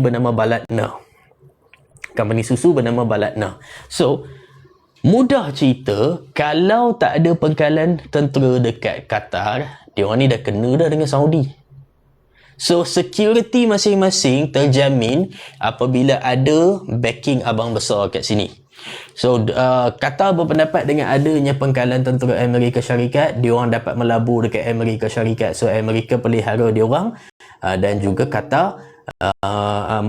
bernama Balatna. Company susu bernama Balatna. So, mudah cerita, kalau tak ada pangkalan tentera dekat Qatar, diorang ni dah kena dah dengan Saudi. So, security masing-masing terjamin apabila ada backing abang besar kat sini. So, Qatar berpendapat dengan adanya pangkalan tentera Amerika Syarikat, diorang dapat melabur dekat Amerika Syarikat. So, Amerika pelihara diorang dan juga Qatar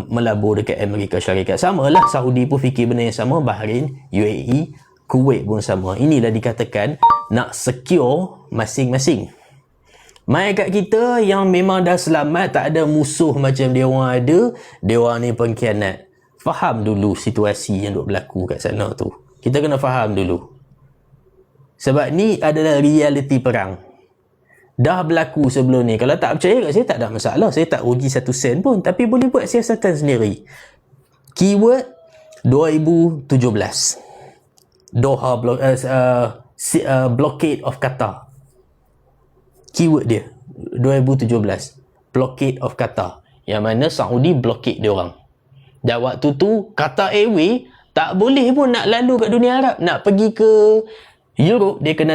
melabur dekat Amerika Syarikat. Sama lah, Saudi pun fikir benda yang sama, Bahrain, UAE, Kuwait pun sama. Inilah dikatakan nak secure masing-masing. Mai kat kita yang memang dah selamat, tak ada musuh macam dia orang ada, dia orang ni pengkhianat. Faham dulu situasi yang duk berlaku kat sana tu. Kita kena faham dulu. Sebab ni adalah realiti perang. Dah berlaku sebelum ni. Kalau tak percaya kat saya, tak ada masalah. Saya tak rugi 1 sen pun. Tapi boleh buat siasatan sendiri. Keyword 2017. Doha blockade of Qatar. Keyword dia 2017. Blockade of Qatar. Yang mana Saudi blockade dia orang. Dan waktu tu Qatar Airways tak boleh pun nak lalu kat dunia Arab. Nak pergi ke Europe, dia kena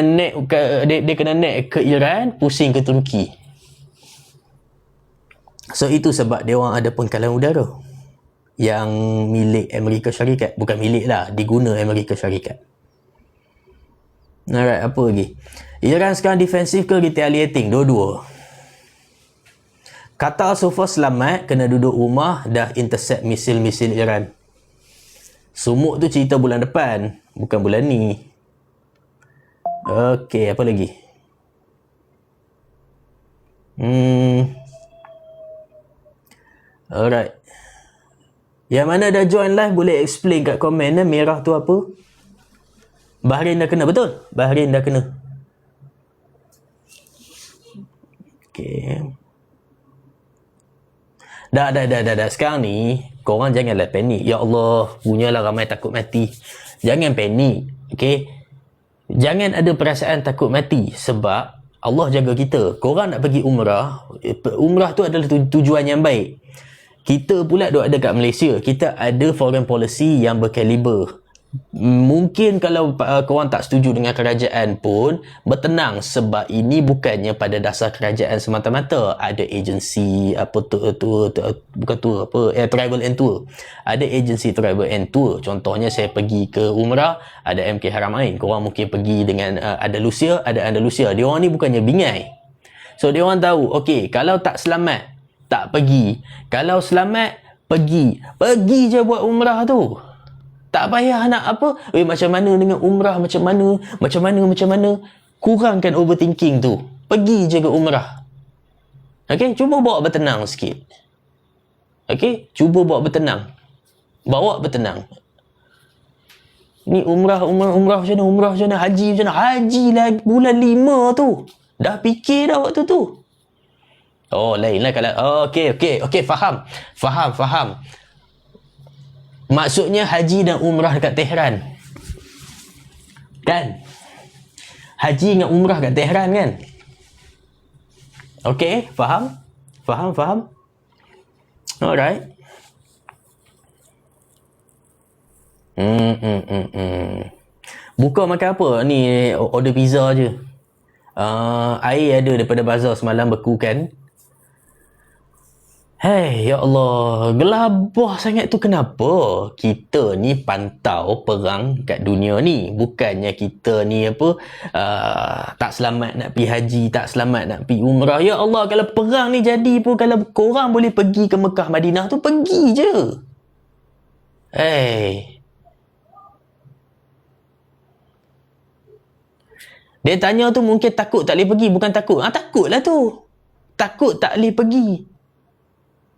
naik ke Iran, pusing ke Turki. So itu sebab dia orang ada pangkalan udara yang milik Amerika Syarikat. Bukan milik lah, diguna Amerika Syarikat. Alright, apa lagi? Iran sekarang defensif ke retaliating? Dua-dua. Qatar so far selamat, kena duduk rumah, dah intercept misil-misil Iran. Sumuk tu cerita bulan depan, bukan bulan ni. Okey, apa lagi? Alright. Yang mana dah join live boleh explain kat komen merah tu apa? Bahrain dah kena, betul? Bahrain dah kena. Okey. Dah. Sekarang ni, korang janganlah panik. Ya Allah, punyalah ramai takut mati. Jangan panik. Okey? Jangan ada perasaan takut mati. Sebab Allah jaga kita. Korang nak pergi umrah. Umrah tu adalah tujuan yang baik. Kita pula duk ada kat Malaysia. Kita ada foreign policy yang berkaliber. Mungkin kalau korang tak setuju dengan kerajaan pun bertenang, sebab ini bukannya pada dasar kerajaan semata-mata. Ada agensi travel and tour. Ada agensi travel and tour. Contohnya saya pergi ke umrah, ada MK Haramain. Korang mungkin pergi dengan Andalusia, ada Andalusia. Dia orang ni bukannya bingai. So dia orang tahu, okey, kalau tak selamat tak pergi, kalau selamat pergi je buat umrah tu. Tak payah nak apa, macam mana dengan umrah, macam mana. Kurangkan overthinking tu. Pergi je ke umrah. Okey, cuba bawa bertenang sikit. Okey, cuba bawa bertenang. Bawa bertenang. Ni umrah macam mana, haji macam mana. Haji lah bulan 5 tu. Dah fikir dah waktu tu. Oh, lain lah kalau... Okey, faham. Maksudnya haji dan umrah dekat Tehran. Kan? Haji dengan umrah kat Tehran kan? Okey, faham? Alright. Buka makan apa? Ni order pizza je. Air ada daripada bazar semalam beku kan? Hei, ya Allah, gelabah sangat tu kenapa? Kita ni pantau perang kat dunia ni. Bukannya kita ni tak selamat nak pergi haji, tak selamat nak pergi umrah. Ya Allah, kalau perang ni jadi pun, kalau korang boleh pergi ke Mekah Madinah tu, pergi je. Hei. Dia tanya tu mungkin takut tak boleh pergi. Bukan takut. Takutlah tu. Takut tak boleh pergi.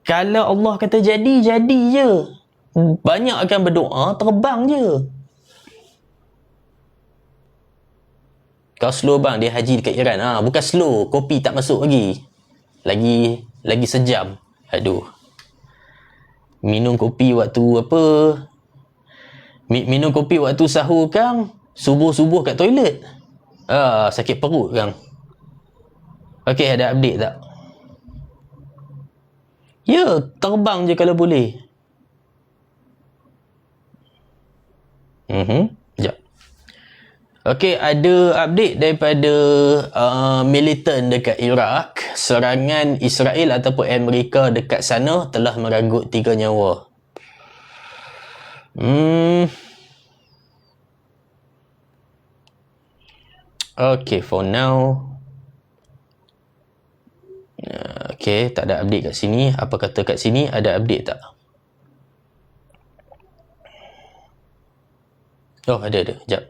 Kalau Allah kata jadi, jadi je. Banyak akan berdoa, terbang je. Kau slow bang, dia haji dekat Iran. Bukan slow, kopi tak masuk lagi. Lagi sejam. Aduh. Minum kopi waktu apa? Minum kopi waktu sahur kang, subuh-subuh kat toilet. Sakit perut kang. Okey, ada update tak? Ya, terbang je kalau boleh. Sekejap. Okey, ada update daripada militan dekat Iraq. Serangan Israel ataupun Amerika dekat sana telah meragut 3 nyawa. Okay, for now. Okay, tak ada update kat sini. Apa kata kat sini? Ada update tak? Oh, ada. Sekejap.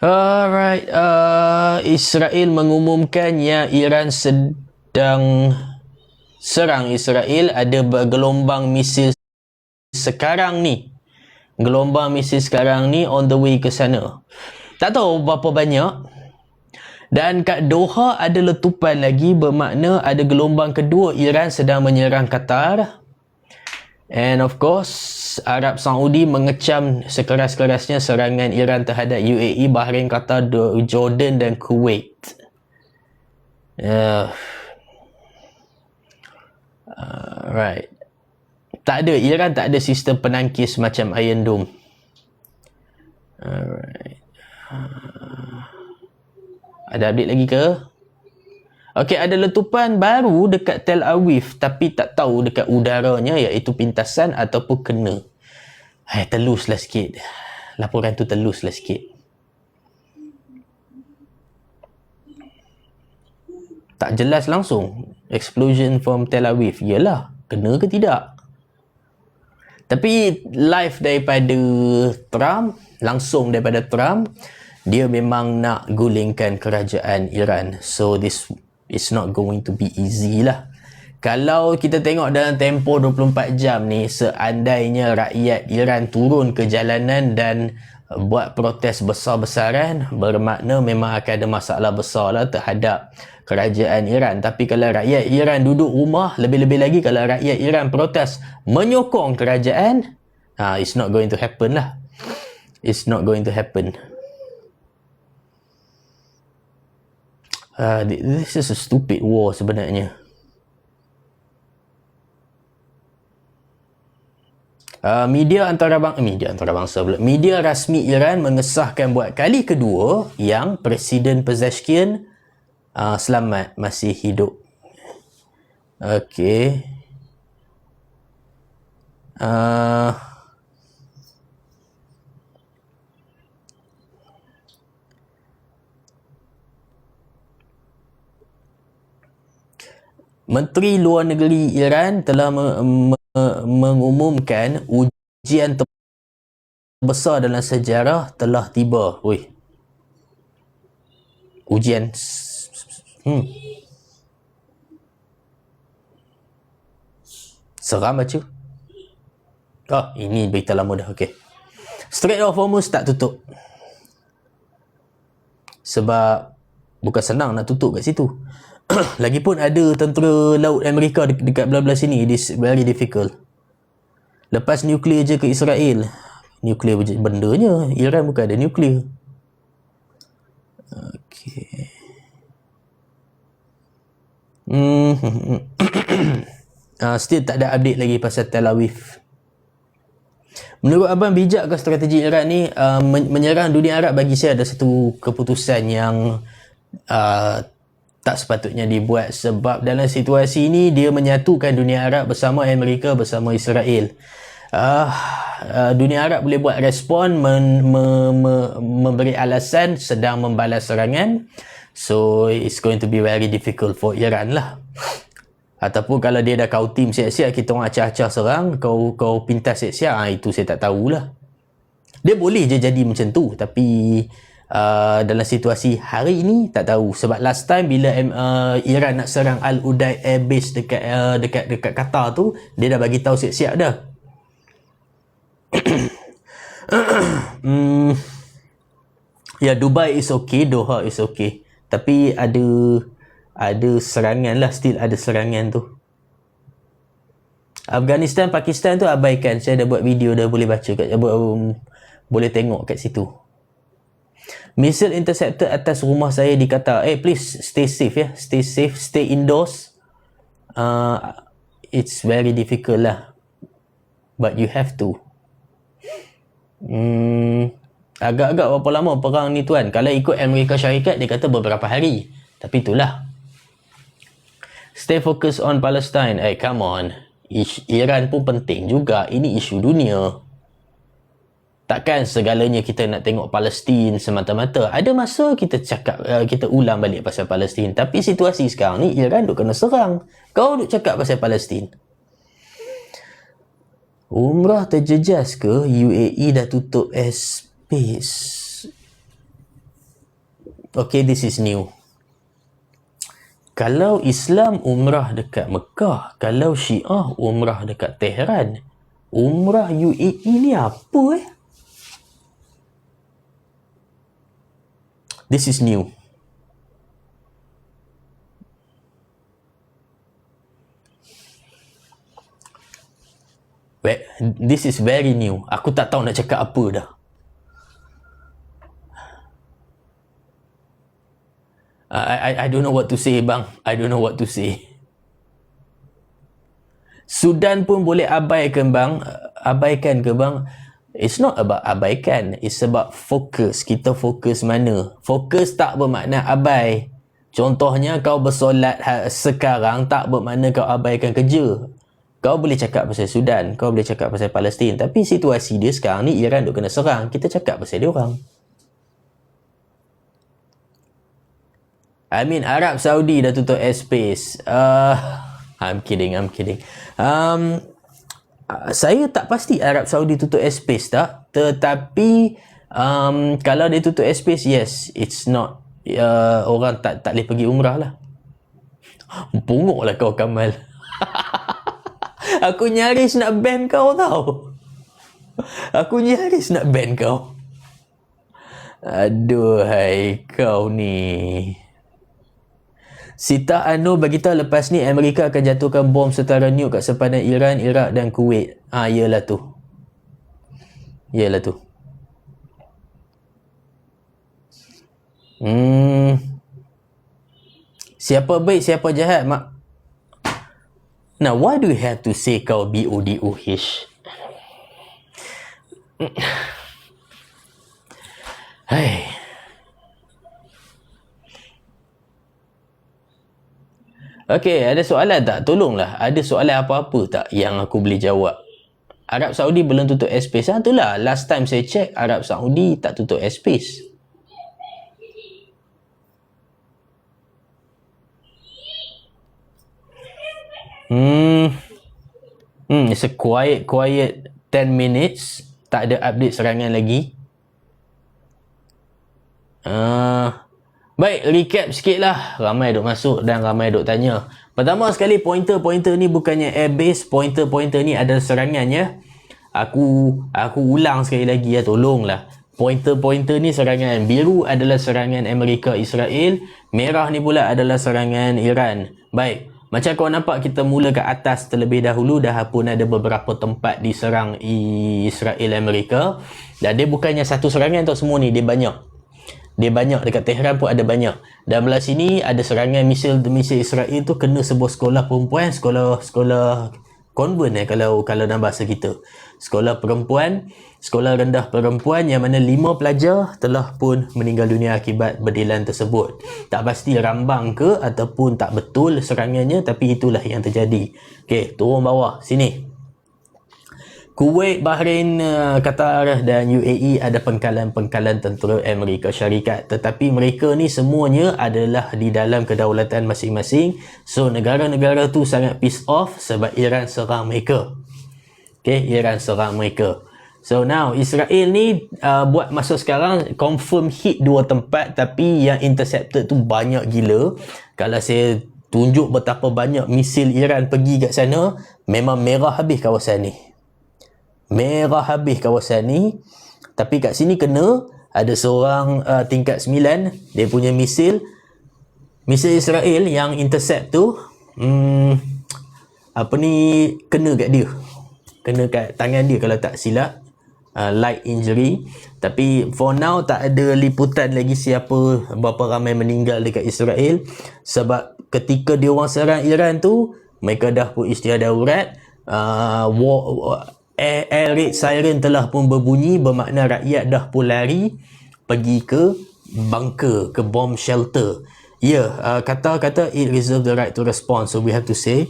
Alright, Israel mengumumkan yang Iran sedang serang Israel. Ada gelombang misil sekarang ni. Gelombang misil sekarang ni on the way ke sana. Tak tahu berapa banyak. Dan kat Doha ada letupan lagi, bermakna ada gelombang kedua Iran sedang menyerang Qatar. And of course, Arab Saudi mengecam sekeras-kerasnya serangan Iran terhadap UAE, Bahrain, Qatar, Jordan dan Kuwait. Right. Iran tak ada sistem penangkis macam Iron Dome. Alright. Ada update lagi ke? Okey, ada letupan baru dekat Tel Aviv, tapi tak tahu dekat udaranya, iaitu pintasan ataupun kena. Teluslah sikit. Laporan tu teluslah sikit. Tak jelas langsung. Explosion from Tel Aviv. Yalah, kena ke tidak? Tapi live daripada Trump, langsung daripada Trump, dia memang nak gulingkan kerajaan Iran. So this it's not going to be easy lah. Kalau kita tengok dalam tempoh 24 jam ni, seandainya rakyat Iran turun ke jalanan dan buat protes besar-besaran, bermakna memang akan ada masalah besar lah terhadap kerajaan Iran. Tapi kalau rakyat Iran duduk rumah, lebih-lebih lagi kalau rakyat Iran protes menyokong kerajaan, it's not going to happen lah. It's not going to happen. This is a stupid war sebenarnya. Media antarabangsa pula. Media rasmi Iran mengesahkan buat kali kedua yang Presiden Pezeshkian selamat, masih hidup. Okey. Menteri Luar Negeri Iran telah mengumumkan ujian terbesar dalam sejarah telah tiba. Ujian. Seram baca. Ini berita lama dah. Okey. Strait of Hormuz tak tutup. Sebab bukan senang nak tutup kat situ. Lagipun ada tentera laut Amerika dekat belah-belah sini. It is very difficult. Lepas nuklear je ke Israel. Nuklear bendanya. Iran bukan ada nuklear. Okay. Still tak ada update lagi pasal Tel Aviv. Menurut abang, bijak ke strategi Iran ni? Menyerang dunia Arab bagi saya ada satu keputusan yang tak sepatutnya dibuat, sebab dalam situasi ini dia menyatukan dunia Arab bersama Amerika, bersama Israel. Dunia Arab boleh buat respon, memberi alasan sedang membalas serangan. So it's going to be very difficult for Iran lah. Ataupun kalau dia dah kau tim siap-siap, kita orang acah-acah serang, kau pintas siap-siap, itu saya tak tahulah. Dia boleh je jadi macam tu, tapi dalam situasi hari ini tak tahu. Sebab last time bila Iran nak serang Al-Udaid Air Base dekat Qatar tu, dia dah bagi tahu siap-siap dah. Ya, Dubai is okay, Doha is okay, tapi ada serangan lah, still ada serangan tu. Afghanistan, Pakistan tu abaikan. Saya dah buat video, dah boleh baca kat, boleh tengok kat situ. Missile interceptor atas rumah saya di Qatar. Please stay safe ya. Stay safe, stay indoors. it's very difficult lah, but you have to. Agak-agak berapa lama perang ni tuan? Kalau ikut Amerika Syarikat, dia kata beberapa hari. Tapi itulah. Stay focused on Palestine. Come on. Iran pun penting juga. Ini isu dunia. Takkan segalanya kita nak tengok Palestin semata-mata. Ada masa kita cakap, kita ulang balik pasal Palestin. Tapi situasi sekarang ni, Iran duk kena serang. Kau duk cakap pasal Palestin. Umrah terjejas ke? UAE dah tutup airspace. Okay, this is new. Kalau Islam umrah dekat Mekah, kalau Syiah umrah dekat Tehran, umrah UAE ni apa This is new. This is very new. Aku tak tahu nak cakap apa dah. I don't know what to say, bang. I don't know what to say. Sudan pun boleh abaikan, bang. Abaikan ke, bang? It's not about abaikan. It's about fokus. Kita fokus mana? Fokus tak bermakna abai. Contohnya, kau bersolat sekarang tak bermakna kau abaikan kerja. Kau boleh cakap pasal Sudan, kau boleh cakap pasal Palestin, tapi situasi dia sekarang ni, Iran duk kena serang. Kita cakap pasal dia orang. I mean, Arab Saudi dah tutup airspace. I'm kidding. Saya tak pasti Arab Saudi tutup airspace tak. Tetapi, kalau dia tutup airspace, yes, it's not. Orang tak boleh pergi umrah lah. Punguk lah kau, Kamal. Aku nyaris nak ban kau tau. Aduhai kau ni. Sita Anur beritahu lepas ni Amerika akan jatuhkan bom setara nuklear kat sepadan Iran, Iraq dan Kuwait. Yelah tu. Siapa baik, siapa jahat, mak? Now, why do you have to say kau BODOH? Hai. Okay, ada soalan tak? Tolonglah. Ada soalan apa-apa tak yang aku boleh jawab? Arab Saudi belum tutup airspace. Itulah, last time saya check, Arab Saudi tak tutup airspace. It's a quiet 10 minutes. Tak ada update serangan lagi. Baik, recap sikit lah. Ramai duk masuk dan ramai duk tanya. Pertama sekali, pointer ni bukannya airbase. Pointer ni adalah serangan ya. Aku ulang sekali lagi ya, tolonglah. Pointer ni serangan. Biru adalah serangan Amerika Israel. Merah ni pula adalah serangan Iran. Baik. Macam kau nampak, kita mula ke atas terlebih dahulu. Dah pun ada beberapa tempat diserang Israel Amerika. Dan dia bukannya satu serangan tau semua ni. Dia banyak. Dekat Tehran pun ada banyak. Dan belah sini ada serangan misil Israel tu kena sebuah sekolah perempuan. Sekolah konvent kalau dalam bahasa kita. Sekolah rendah perempuan yang mana 5 pelajar telah pun meninggal dunia akibat berdilan tersebut. Tak pasti rambang ke ataupun tak betul serangannya, tapi itulah yang terjadi. Okey, turun bawah sini. Kuwait, Bahrain, Qatar dan UAE ada pengkalan tentera Amerika Syarikat. Tetapi mereka ni semuanya adalah di dalam kedaulatan masing-masing. So, negara-negara tu sangat piss off sebab Iran serang mereka. Okay, Iran serang mereka. So, now, Israel ni buat masa sekarang confirm hit 2 tempat, tapi yang intercepted tu banyak gila. Kalau saya tunjuk betapa banyak misil Iran pergi kat sana, memang merah habis kawasan ni. Tapi kat sini kena ada seorang tingkat 9, dia punya misil Israel yang intercept tu kena kat dia, kena kat tangan dia kalau tak silap. Light injury. Tapi for now tak ada liputan lagi berapa ramai meninggal dekat Israel. Sebab ketika dia orang serang Iran tu, mereka dah pun istilah darurat. Air raid siren telah pun berbunyi, bermakna rakyat dah pun lari pergi ke bunker, ke bomb shelter. Kata it reserve the right to respond, so we have to see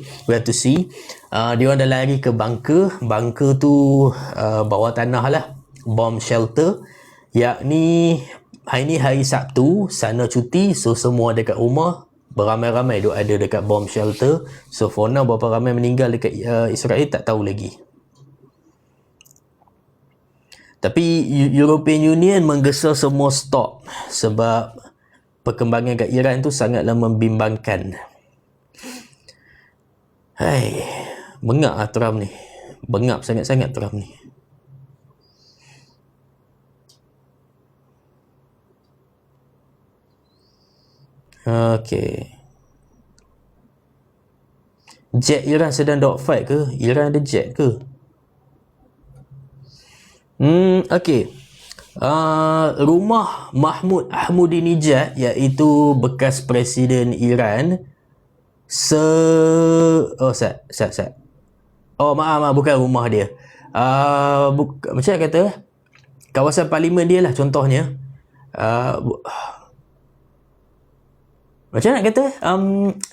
dia orang dah lari ke bunker tu bawah tanah lah, bomb shelter, yakni hari ni hari Sabtu, sana cuti, so semua dekat rumah beramai-ramai duk ada dekat bomb shelter. So for now berapa ramai meninggal dekat Israel tak tahu lagi. Tapi European Union menggesa semua stop sebab perkembangan kat Iran tu sangatlah membimbangkan. Bengap lah Trump ni. Bengap sangat-sangat Trump ni. Okay. Jet Iran sedang dogfight ke? Iran ada jet ke? Okay. Rumah Mahmud Ahmadinejad, iaitu bekas Presiden Iran, bukan rumah dia. Macam nak kata, kawasan parlimen dia lah contohnya. Macam nak kata,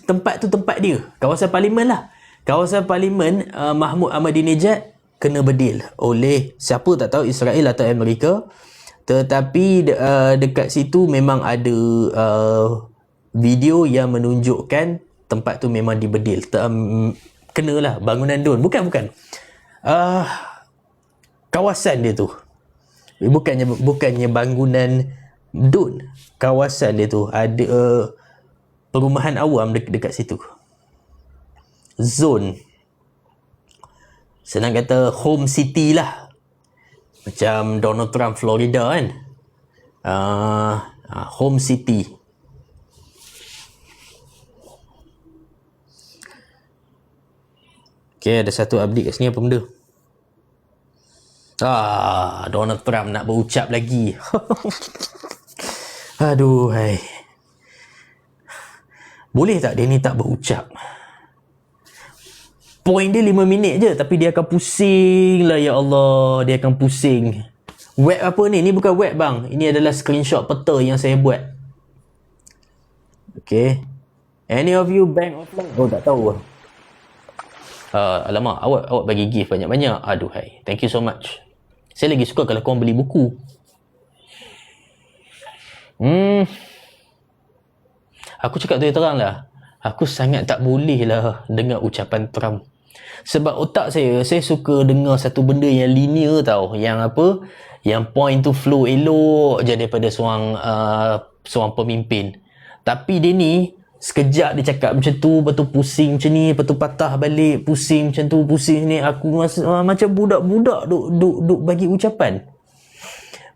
tempat tu tempat dia, kawasan parlimen lah. Kawasan parlimen Mahmud Ahmadinejad kena bedil oleh siapa tak tahu, Israel atau Amerika. Tetapi dekat situ memang ada video yang menunjukkan tempat tu memang dibedil. Kenalah bangunan DUN. Bukan. Kawasan dia tu. Bukannya bangunan DUN. Kawasan dia tu ada perumahan awam dekat situ. Zone. Senang kata home city lah. Macam Donald Trump Florida kan. Home city. Okay, ada satu update kat sini. Apa benda? Donald Trump nak berucap lagi. Aduh, hai. Boleh tak dia ni tak berucap? Point dia 5 minit je, tapi dia akan pusing lah, ya Allah. Dia akan pusing. Web apa ni? Ni bukan web bang. Ini adalah screenshot peta yang saya buat. Okay. Any of you bank offline? Oh, tak tahu lah. Alamak, awak bagi gift banyak-banyak. Aduh, hai. Thank you so much. Saya lagi suka kalau korang beli buku. Aku cakap terang lah. Aku sangat tak boleh lah dengar ucapan Trump. Sebab otak saya suka dengar satu benda yang linear tau. Yang apa? Yang point tu flow elok je daripada seorang pemimpin. Tapi dia ni, sekejap dia cakap macam tu, lepas tu pusing macam ni, lepas tu patah balik, pusing macam tu, pusing ni. Aku macam budak-budak duk bagi ucapan.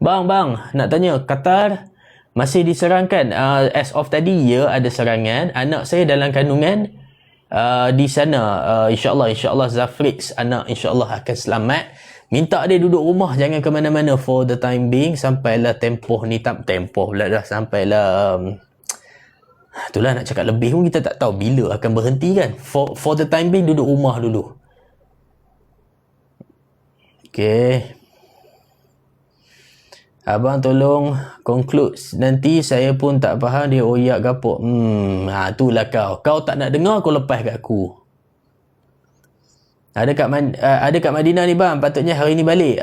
Bang, nak tanya, Qatar masih diserangkan? As of tadi, ada serangan. Anak saya dalam kandungan di sana. InsyaAllah Zafrix anak insyaAllah akan selamat. Minta dia duduk rumah, jangan ke mana-mana for the time being. Sampailah tempoh ni, tempoh pula dah. Sampailah itulah, nak cakap lebih pun kita tak tahu bila akan berhenti kan. For the time being, duduk rumah dulu. Okay. Abang tolong conclude, nanti saya pun tak faham dia oyak gapok. Itulah kau tak nak dengar, kau lepas kat aku. Ada kat Madinah ni bang, patutnya hari ni balik.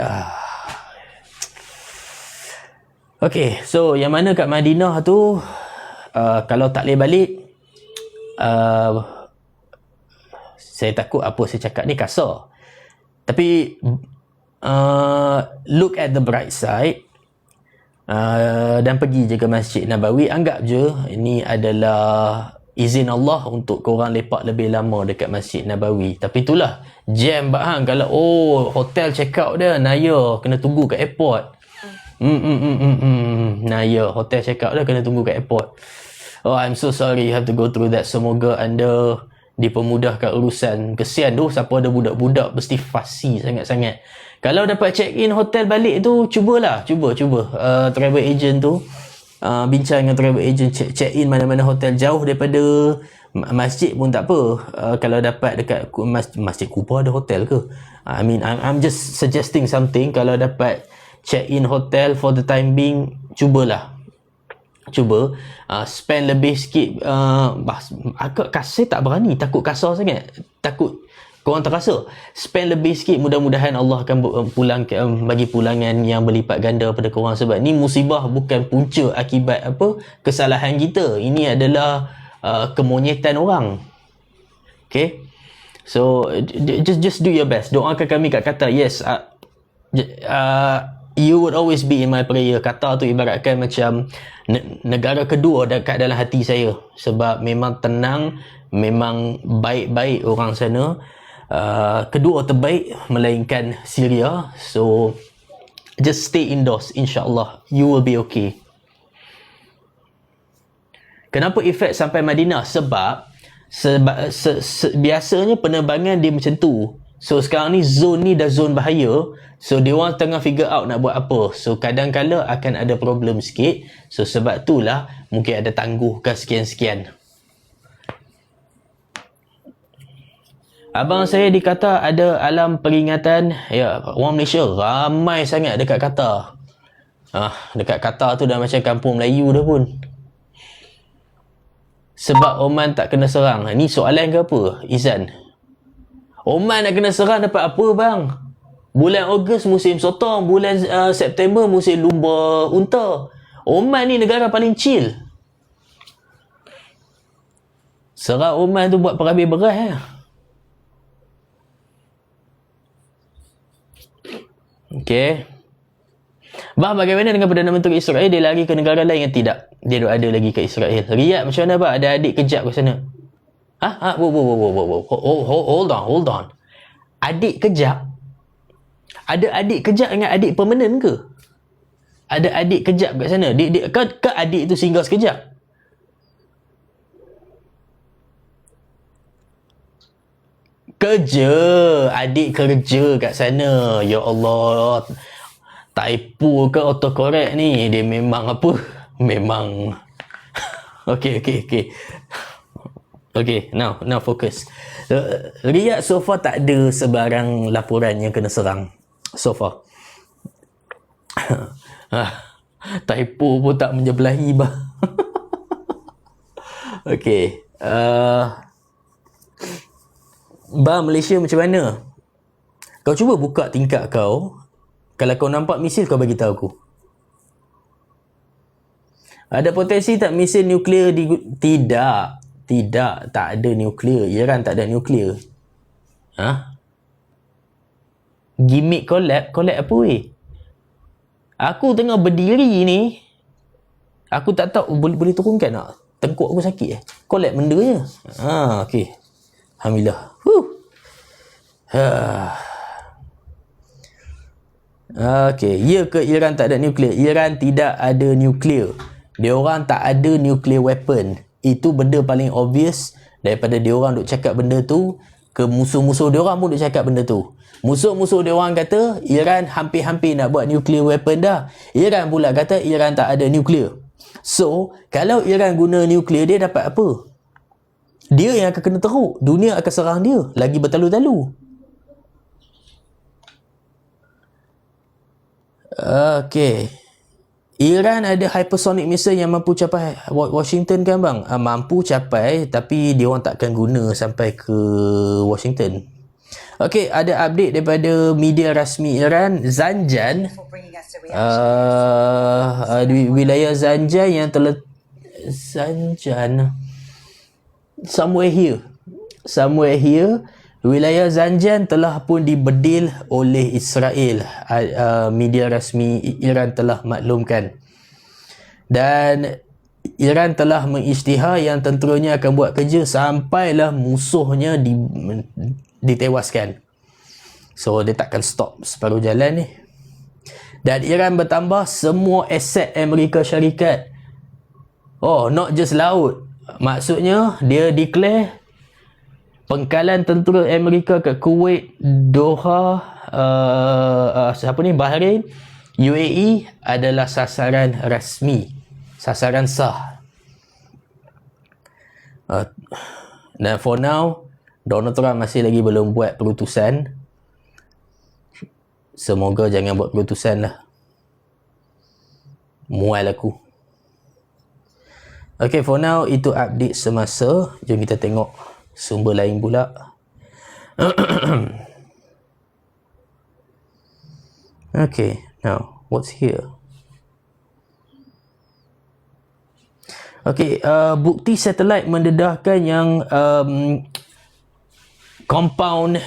Okay, so yang mana kat Madinah tu, kalau tak boleh balik, saya takut apa saya cakap ni kasar. Tapi look at the bright side. Dan pergi je ke Masjid Nabawi. Anggap je ini adalah izin Allah untuk korang lepak lebih lama dekat Masjid Nabawi. Tapi itulah jam bahang. Kalau hotel check out dah, naya kena tunggu kat airport. Naya hotel check out dah, kena tunggu kat airport. I'm so sorry you have to go through that. Semoga anda dipermudahkan urusan. Kesian tu siapa ada budak-budak mesti fasi sangat-sangat. Kalau dapat check in hotel balik tu, cuba travel agent tu bincang dengan travel agent, check in mana-mana hotel jauh daripada masjid pun tak apa. Kalau dapat dekat Masjid Kuba ada hotel ke? I mean, I'm just suggesting something. Kalau dapat check in hotel for the time being, cuba spend lebih sikit. Agak kasar, tak berani, takut kasar sangat, takut korang terasa. Spend lebih sikit, mudah-mudahan Allah akan bagi pulangan yang berlipat ganda pada korang. Sebab ni musibah bukan punca akibat kesalahan kita. Ini adalah kemonyetan orang. Okay, so just do your best. Doakan kami kat Qatar. Yes, you would always be in my prayer. Qatar tu ibaratkan macam negara kedua dekat dalam hati saya. Sebab memang tenang, memang baik-baik orang sana. Kedua terbaik melainkan Syria. So just stay indoors, insyaAllah you will be okay. Kenapa efek sampai Madinah? Sebab biasanya penerbangan dia macam tu. So sekarang ni zone ni dah zone bahaya. So dia orang tengah figure out nak buat apa. So kadang-kala akan ada problem sikit. So sebab itulah mungkin ada tangguhkan sekian-sekian. Abang saya di Qatar ada alam peringatan. Ya, orang Malaysia ramai sangat dekat Qatar. Dekat Qatar tu dah macam kampung Melayu dah pun. Sebab Oman tak kena serang. Ni soalan ke apa, Izan? Oman nak kena serang dapat apa bang? Bulan Ogos musim sotong, bulan September musim lumba unta. Oman ni negara paling chill. Serang Oman tu buat perhabis beras . Okay. Bang, bagaimana dengan Perdana Menteri Israel? Dia lari ke negara lain yang tidak? Dia duk ada lagi ke Israel. Riyadh macam mana bang? Ada adik kejap ke sana? Hold on. Adik kejap? Ada adik kejap dengan adik permanent ke? Ada adik kejap kat sana? Ke adik tu singgah sekejap? Kerja. Adik kerja kat sana. Ya Allah. Typo ke autocorrect ni? Dia memang apa? Memang. Okay. Okay, now focus. Riyadh so far tak ada sebarang laporan yang kena serang. So far. Typo pun tak menjebelahi bah. Okay. Bang, Malaysia macam mana? Kau cuba buka tingkap kau. Kalau kau nampak misil, kau bagi tahu aku. Ada potensi tak misil nuklear Tidak, tak ada nuklear. Iran tak ada nuklear. Gimmick collab apa weh? Aku tengah berdiri ni. Aku tak tahu boleh turunkan tak? Tengkuk aku sakit collab benda je. Okay. Alhamdulillah. Okay, ya ke Iran tak ada nuklear? Iran tidak ada nuklear. Diorang tak ada nuclear weapon. Itu benda paling obvious. Daripada diorang duk cakap benda tu, ke musuh-musuh diorang pun duk cakap benda tu. Musuh-musuh diorang kata Iran hampir-hampir nak buat nuclear weapon dah. Iran pula kata Iran tak ada nuklear. So, kalau Iran guna nuklear, dia dapat apa? Dia yang akan kena teruk. Dunia akan serang dia lagi bertalu-talu. Okay. Iran ada hypersonic missile yang mampu capai Washington kan bang? Mampu capai, tapi dia orang takkan guna sampai ke Washington. Okay, ada update daripada media rasmi Iran. Zanjan, wilayah Zanjan yang Zanjan somewhere here, wilayah Zanjan telah pun dibedil oleh Israel. Media rasmi Iran telah maklumkan. Dan Iran telah mengisytihar yang tenteranya akan buat kerja sampailah musuhnya ditewaskan. So dia takkan stop separuh jalan ni. Dan Iran bertambah semua aset Amerika Syarikat. Not just laut. Maksudnya dia declare pengkalan tentera Amerika kat Kuwait, Doha, Bahrain, UAE adalah sasaran rasmi. sasaran sah. Dan for now, Donald Trump masih lagi belum buat perutusan. Semoga jangan buat perutusan lah. Mual aku. Okay, for now itu update semasa. Jom kita tengok sumber lain pula. Okay, now what's here? Okay, bukti satelit mendedahkan yang kompaun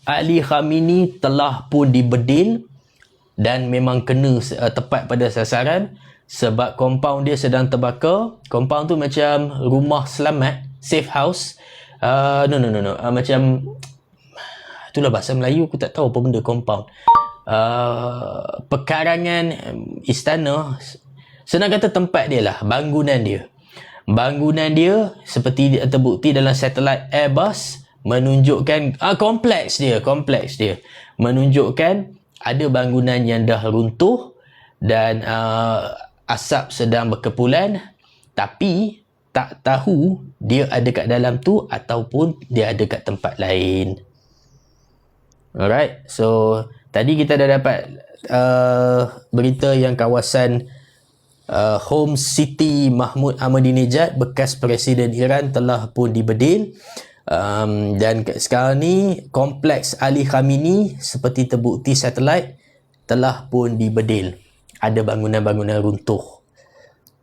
Ali Khamenei telah pun dibedil dan memang kena tepat pada sasaran sebab kompaun dia sedang terbakar. Kompaun tu macam rumah selamat, safe house. Macam itulah bahasa Melayu, aku tak tahu apa benda kompaun. Pekarangan istana, senang kata tempat dia lah, bangunan dia seperti terbukti dalam satelit Airbus menunjukkan kompleks dia menunjukkan ada bangunan yang dah runtuh dan asap sedang berkepulan, tapi tak tahu dia ada kat dalam tu ataupun dia ada kat tempat lain. Alright, so tadi kita dah dapat berita yang kawasan home city Mahmud Ahmadinejad, bekas Presiden Iran, telah pun dibedil. Dan sekarang ni kompleks Ali Khamenei seperti terbukti satelit telah pun dibedil. Ada bangunan-bangunan runtuh.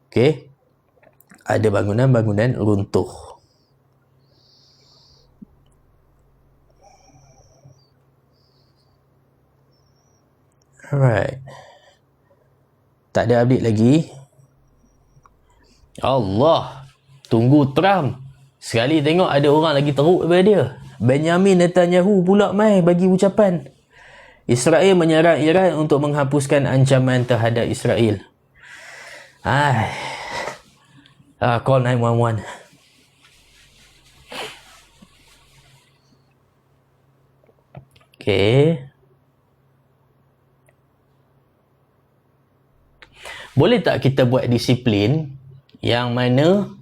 Okay, ada bangunan-bangunan runtuh. Alright, tak ada update lagi. Allah, tunggu Trump. Sekali tengok ada orang lagi teruk daripada dia. Benjamin Netanyahu pula mai bagi ucapan. Israel menyerang Iran untuk menghapuskan ancaman terhadap Israel. Call 911. Okay. Boleh tak kita buat disiplin yang mana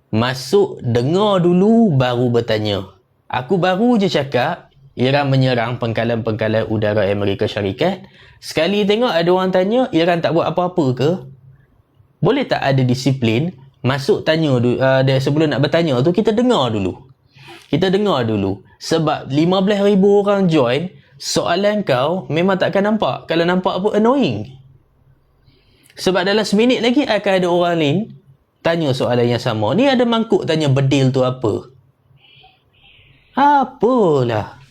masuk, dengar dulu, baru bertanya. Aku baru je cakap Iran menyerang pangkalan-pangkalan udara Amerika Syarikat. Sekali tengok ada orang tanya, Iran tak buat apa-apa ke? Boleh tak ada disiplin? Masuk tanya dulu, sebelum nak bertanya tu, kita dengar dulu. Sebab 15,000 orang join, soalan kau memang takkan nampak. Kalau nampak apa, annoying. Sebab dalam seminit lagi akan ada orang lain tanya soalan yang sama. Ni ada mangkuk tanya bedil tu apa? Apalah.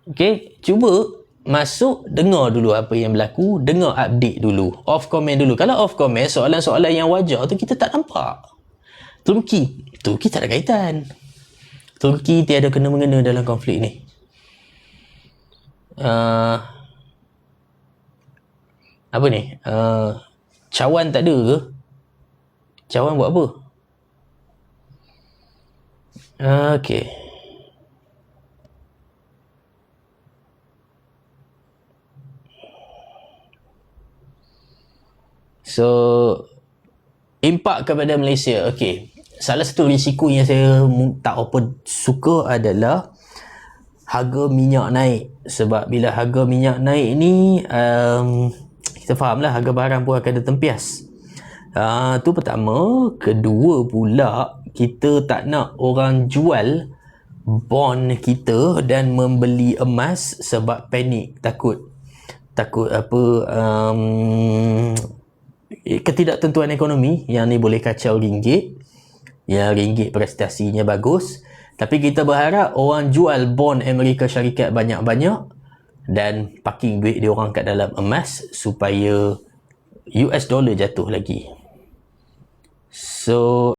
Okay, cuba masuk, dengar dulu apa yang berlaku, dengar update dulu, off comment dulu. Kalau off comment, soalan-soalan yang wajar tu kita tak nampak. Turki tak ada kaitan. Turki tiada kena-mengena dalam konflik ni. Apa ni? Cawan tak ada ke? Cawan buat apa? Okay. So, impak kepada Malaysia. Okay. Salah satu risiko yang saya tak apa suka adalah harga minyak naik. Sebab bila harga minyak naik ni, kita fahamlah harga barang pun akan tertempias. Tu pertama. Kedua pula, kita tak nak orang jual bond kita dan membeli emas sebab panik, takut ketidaktentuan ekonomi. Yang ni boleh kacau ringgit. Yang ringgit prestasinya bagus, tapi kita berharap orang jual bond Amerika Syarikat banyak-banyak dan parking duit dia orang kat dalam emas supaya US dollar jatuh lagi. So